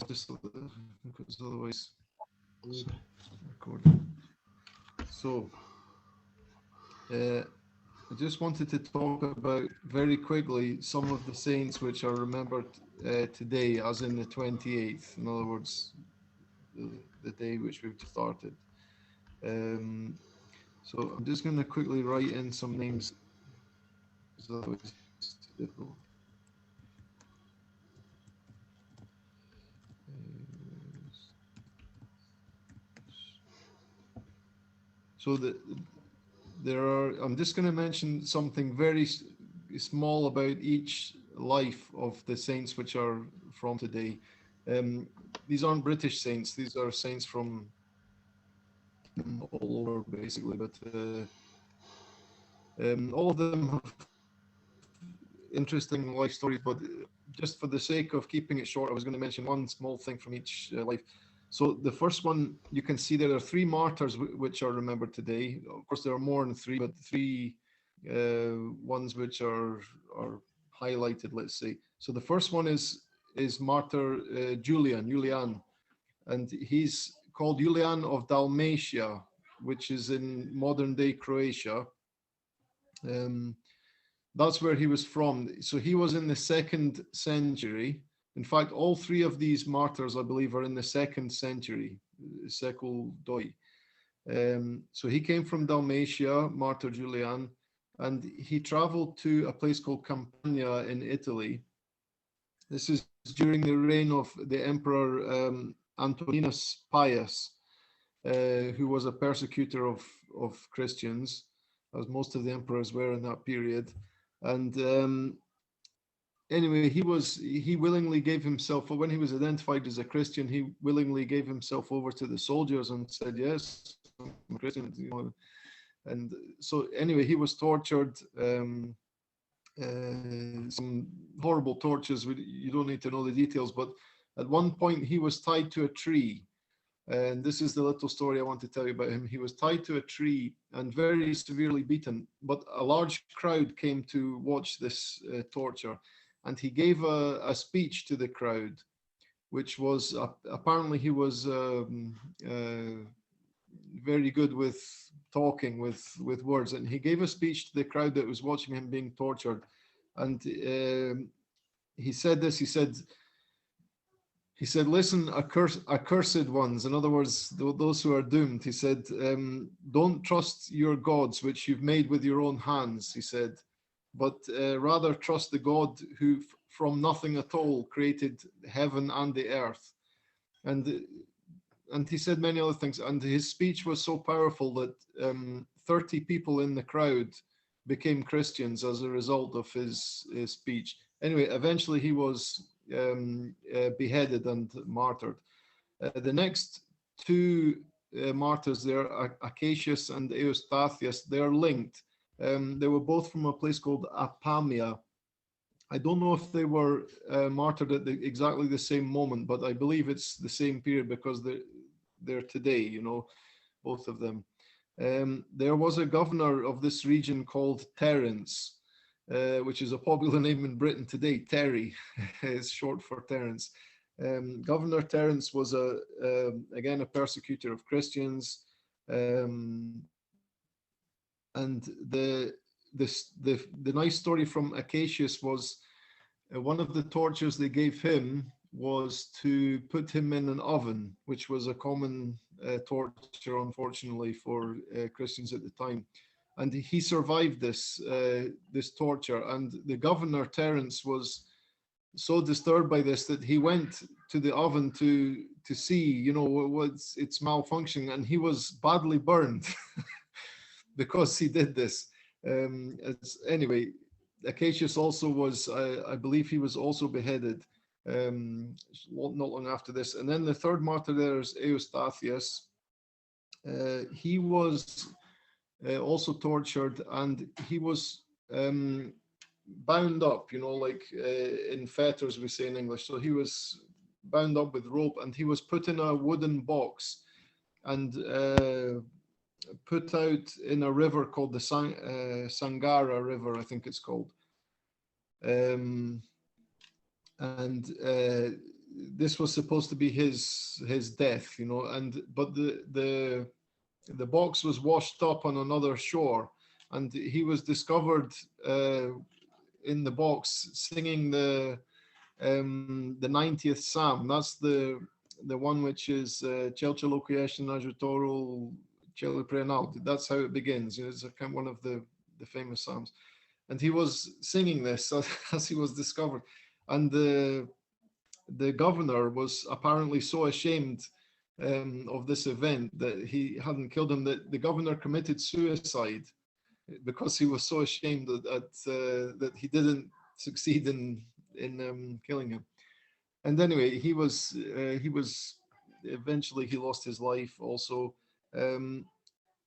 just because otherwise it's recording. So I just wanted to talk about very quickly some of the saints which are remembered today, as in the 28th. In other words, the day which we've just started. So I'm just going to quickly write in some names. Otherwise it's difficult. So I'm just going to mention something very small about each life of the saints which are from today. These aren't British saints; these are saints from all over, basically. But all of them have interesting life stories. But just for the sake of keeping it short, I was going to mention one small thing from each life. So the first one, you can see there are three martyrs which are remembered today. Of course, there are more than three, but three ones which are highlighted, let's say. So the first one is martyr Julian, and he's called Julian of Dalmatia, which is in modern day Croatia. That's where he was from. So he was in the 2nd century. In fact, all three of these martyrs, I believe, are in the 2nd century, Secul Doi. So he came from Dalmatia, Martyr Julian, and he traveled to a place called Campania in Italy. This is during the reign of the Emperor Antoninus Pius, who was a persecutor of Christians, as most of the emperors were in that period. And anyway, he willingly gave himself, when he was identified as a Christian, he willingly gave himself over to the soldiers and said, yes, I'm a Christian. You know. And so anyway, he was tortured, some horrible tortures. You don't need to know the details, but at one point he was tied to a tree. And this is the little story I want to tell you about him. He was tied to a tree and very severely beaten, but a large crowd came to watch this torture. And he gave a speech to the crowd, which was apparently he was very good with talking with words. And he gave a speech to the crowd that was watching him being tortured. And he said this, he said, listen, accursed ones, in other words, those who are doomed. He said, don't trust your gods, which you've made with your own hands, he said, but rather trust the God who from nothing at all created heaven and the earth. And he said many other things. And his speech was so powerful that 30 people in the crowd became Christians as a result of his speech. Anyway, eventually he was beheaded and martyred. The next two martyrs there, Acacius and Eostathias, they are linked. They were both from a place called Apamia. I don't know if they were martyred at exactly the same moment, but I believe it's the same period because they're today, you know, both of them. There was a governor of this region called Terrence, which is a popular name in Britain today. Terry is short for Terrence. Governor Terrence was again a persecutor of Christians, and the nice story from Acacius was one of the tortures they gave him was to put him in an oven, which was a common torture, unfortunately, for Christians at the time. And he survived this torture. And the governor, Terrence, was so disturbed by this that he went to the oven to see, you know, what's its malfunctioning, and he was badly burned because he did this. Anyway, Acacius also was, I believe he was also beheaded not long after this. And then the third martyr there is Eostathias. He was also tortured, and he was bound up, you know, like in fetters, we say in English. So he was bound up with rope, and he was put in a wooden box and put out in a river called the Sangara River, I think it's called. And this was supposed to be his death, you know, but the box was washed up on another shore, and he was discovered in the box singing the 90th Psalm. That's the one which is Cel Locuiește în ajutorul celui preînalt. That's how it begins. It's a kind of one of the famous Psalms. And he was singing this as he was discovered. And the governor was apparently so ashamed of this event that he hadn't killed him, that the governor committed suicide because he was so ashamed that he didn't succeed in killing him. And anyway, he was eventually, he lost his life also.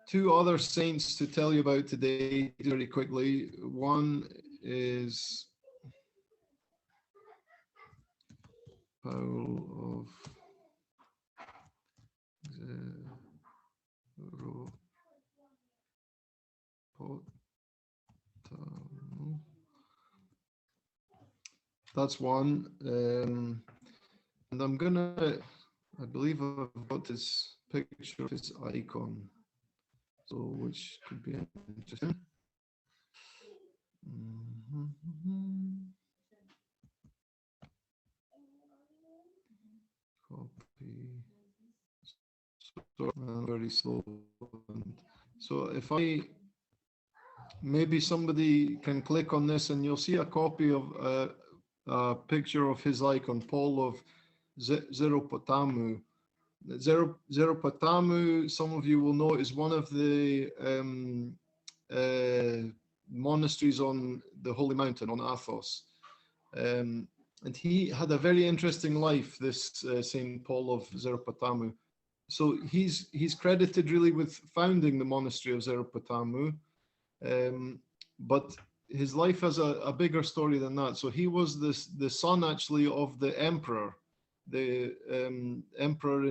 Two other saints to tell you about today very quickly. One is Paul of Zerupatamu. That's one. And I believe I've got his picture of his icon, so which could be interesting. Copy. So very slow. So if maybe somebody can click on this, and you'll see a copy of a picture of his icon, Paul of Zerupatamu. Zerupatamu, some of you will know, is one of the monasteries on the Holy Mountain, on Athos. And he had a very interesting life, this Saint Paul of Zerupatamu. So he's credited really with founding the monastery of Zerupatamu, but his life has a bigger story than that. So he was the son actually of the emperor, the emperor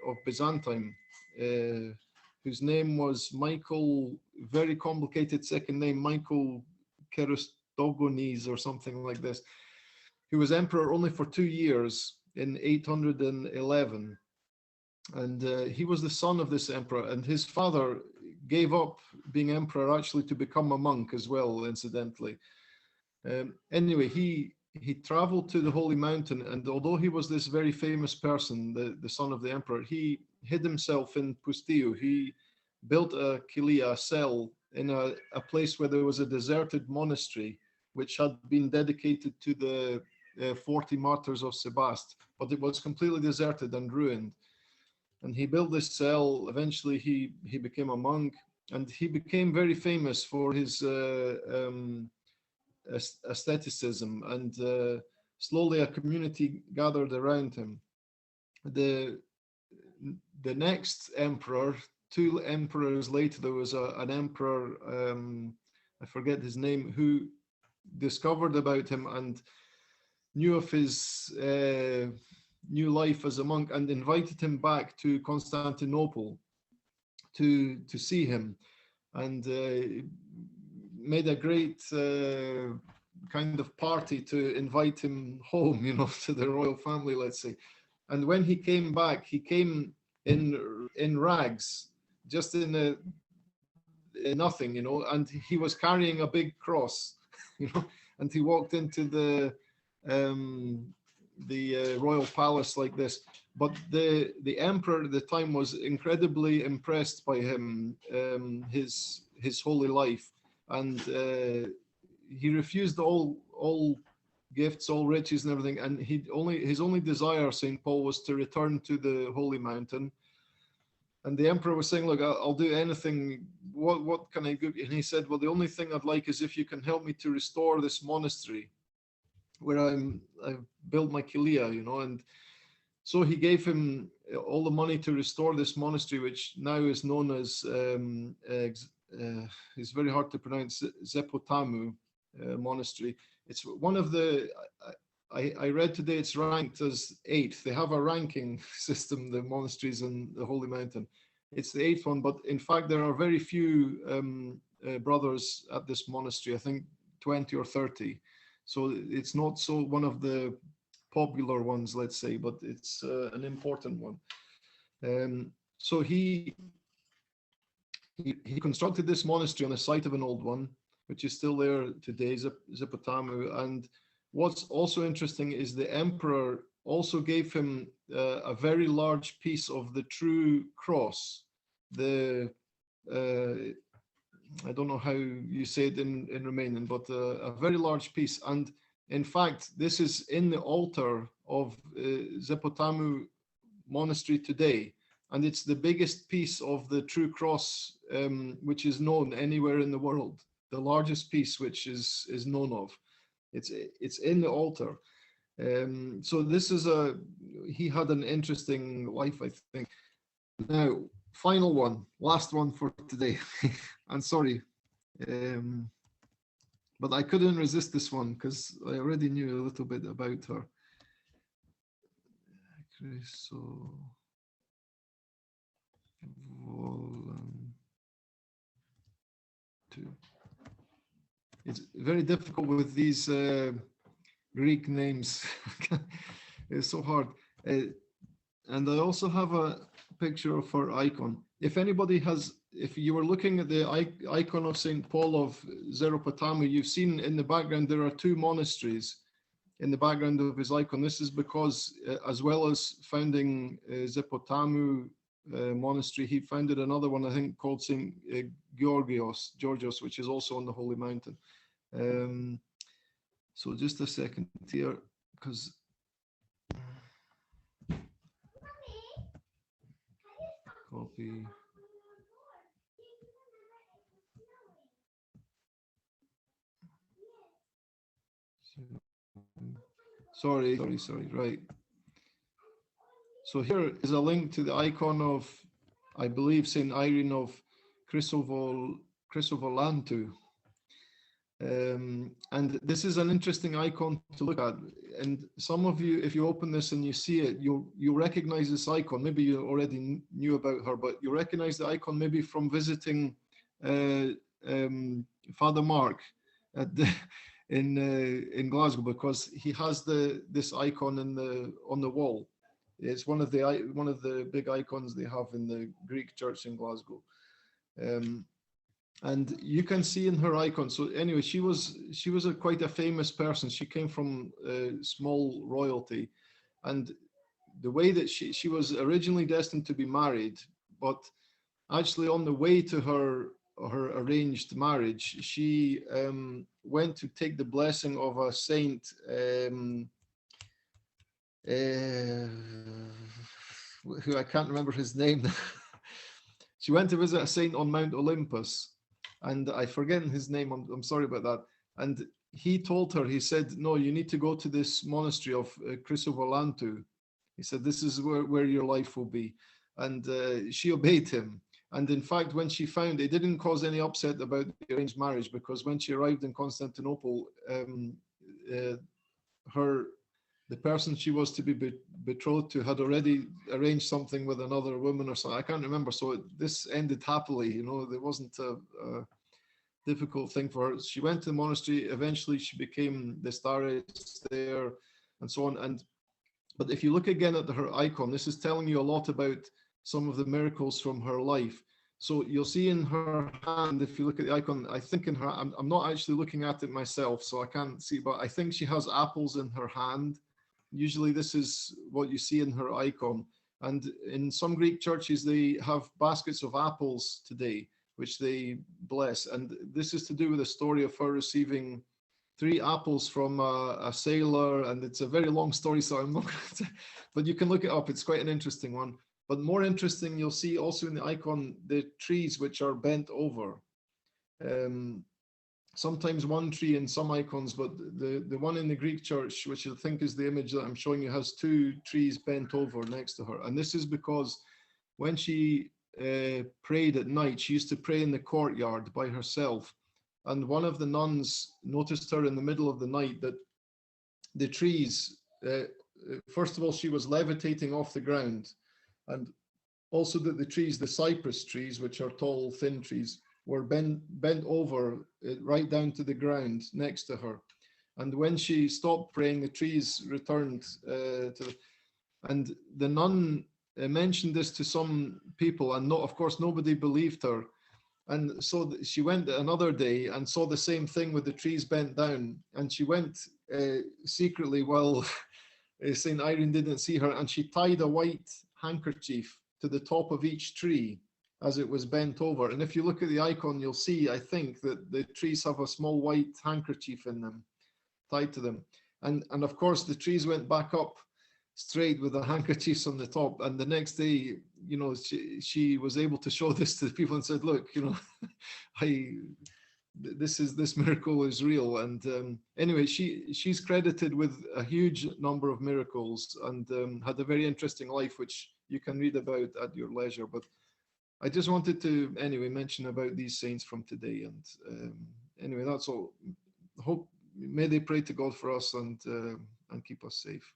of Byzantium, whose name was Michael, very complicated second name, Michael Keristogones or something like this. He was emperor only for 2 years in 811. And he was the son of this emperor, and his father gave up being emperor actually to become a monk as well, incidentally. Anyway, he traveled to the Holy Mountain, and although he was this very famous person, the son of the emperor, he hid himself in Pustiu. He built a kilia, a cell, in a place where there was a deserted monastery, which had been dedicated to the 40 martyrs of Sebast, but it was completely deserted and ruined. And he built this cell. Eventually, he became a monk, and he became very famous for his asceticism. And slowly, a community gathered around him. The next emperor, 2 emperors later, there was an emperor, I forget his name, who discovered about him and knew of his new life as a monk, and invited him back to Constantinople to see him, and made a great kind of party to invite him home, you know, to the royal family, let's say. And when he came back, he came in rags, just in nothing, you know, and he was carrying a big cross, you know, and he walked into the royal palace like this. But the emperor at the time was incredibly impressed by him, his holy life, and he refused all gifts, all riches and everything, and his only desire, St. Paul, was to return to the Holy Mountain. And the emperor was saying, look, I'll do anything. What can I give you? And he said, well, the only thing I'd like is if you can help me to restore this monastery where I've built my kilia, you know. And so he gave him all the money to restore this monastery, which now is known as, it's very hard to pronounce, Zerupatamu monastery. It's one of the, I read today it's ranked as 8th. They have a ranking system, the monasteries in the Holy Mountain. It's the 8th one, but in fact there are very few brothers at this monastery, I think 20 or 30. So it's not so one of the popular ones, let's say, but it's an important one. So he constructed this monastery on the site of an old one, which is still there today, Zerupatamu. And what's also interesting is the emperor also gave him a very large piece of the true cross. I don't know how you say it in Romanian, but a very large piece. And in fact, this is in the altar of Zerupatamu monastery today. And it's the biggest piece of the true cross which is known anywhere in the world. The largest piece which is known of. It's in the altar. So this is he had an interesting life, I think. Now, final one, last one for today. I'm sorry, but I couldn't resist this one because I already knew a little bit about her. It's very difficult with these Greek names. It's so hard. And I also have a picture of her icon. If anybody has, if you were looking at the icon of St. Paul of Zerupatamu, you've seen in the background there are two monasteries in the background of his icon. This is because as well as founding Zerupatamu monastery, he founded another one, I think, called St. Georgios, which is also on the Holy Mountain. So just a second here, because copy. Sorry, right. So here is a link to the icon of, I believe, St. Irene of Chrysovolantou. And this is an interesting icon to look at. And some of you, if you open this and you see it, you'll recognize this icon. Maybe you already knew about her, but you recognize the icon maybe from visiting Father Mark at in Glasgow, because he has this icon on the wall. It's one of the big icons they have in the Greek church in Glasgow. And you can see in her icon. So anyway, she was quite a famous person. She came from small royalty, and the way that she was originally destined to be married, but actually on the way to her arranged marriage, she went to take the blessing of a saint. Who I can't remember his name. She went to visit a saint on Mount Olympus, and I forget his name. I'm sorry about that. And he told her, he said, no, you need to go to this monastery of Chrysovolantou. He said, this is where your life will be. And she obeyed him. And in fact, when she found, it didn't cause any upset about the arranged marriage, because when she arrived in Constantinople, the person she was to be betrothed to had already arranged something with another woman or something. I can't remember. So this ended happily. You know, there wasn't a difficult thing for her. She went to the monastery. Eventually, she became the starets there, and so on. But if you look again at her icon, this is telling you a lot about some of the miracles from her life. So you'll see in her hand, if you look at the icon, I think in her, I'm not actually looking at it myself, so I can't see, but I think she has apples in her hand. Usually this is what you see in her icon. And in some Greek churches, they have baskets of apples today, which they bless. And this is to do with the story of her receiving 3 apples from a sailor. And it's a very long story, so I'm not going to, but you can look it up. It's quite an interesting one. But more interesting, you'll see also in the icon, the trees which are bent over. Sometimes one tree in some icons, but the one in the Greek church, which I think is the image that I'm showing you, has 2 trees bent over next to her. And this is because when she prayed at night, she used to pray in the courtyard by herself. And one of the nuns noticed her in the middle of the night that the trees, first of all, she was levitating off the ground. And also that the trees, the cypress trees, which are tall, thin trees, were bent over right down to the ground next to her. And when she stopped praying, the trees returned and the nun mentioned this to some people, and no, of course, nobody believed her. And so she went another day and saw the same thing with the trees bent down. And she went secretly while St. Irene didn't see her, and she tied a white handkerchief to the top of each tree as it was bent over. And if you look at the icon, you'll see, I think, that the trees have a small white handkerchief in them, tied to them. And of course, the trees went back up straight with the handkerchiefs on the top. And the next day, you know, she was able to show this to the people and said, look, you know, this miracle is real. And anyway, she's credited with a huge number of miracles, and had a very interesting life, which you can read about at your leisure. But I just wanted to anyway mention about these saints from today. And anyway, that's all. Hope, may they pray to God for us and keep us safe.